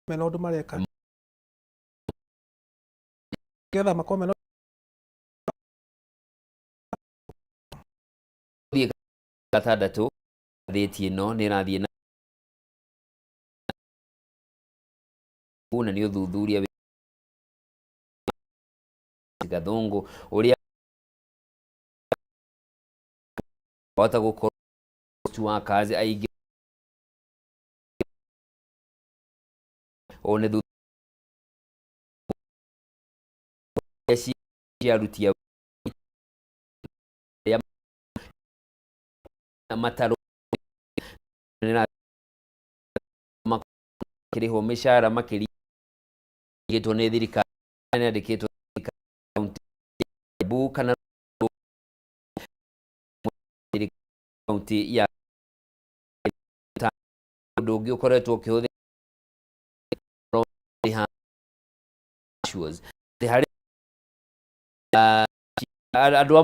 mena undu mareka getha makorwo mena gatandatu theti ino ni rathie na kuna ni uthuthuria Gathungu uria wata gukorwo wa kazi aingi one thu ciarutia mataro makiriho mishara makiri gitwo ni thirikari andikitwo kaunti bu kana kaunti ya ndungi ukoretwo ukihuthe hari andu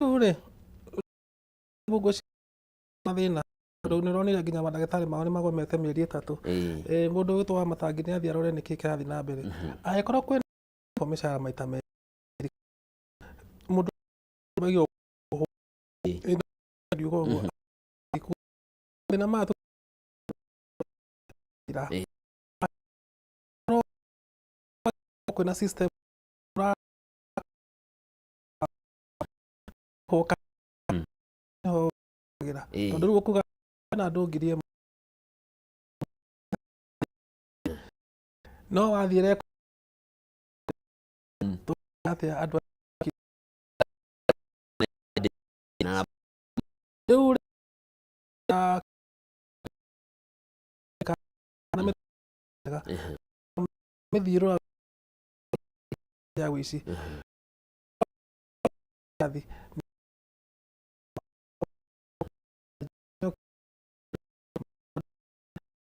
ure bugo mathina ndo nironire nginya madagitari mao ni magomete mieri 3 mundu witwa wa matangi ni athia rore niki kirathi na mbere agikorwo kwina mishara maita meri mundu bagio ndio na matu kwina system hoka tondu riu kuga na andu ngiri no wathire atia andu riu mithiro ya wici kathi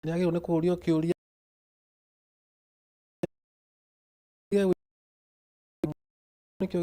niagirwo ni kurio kiuria nikio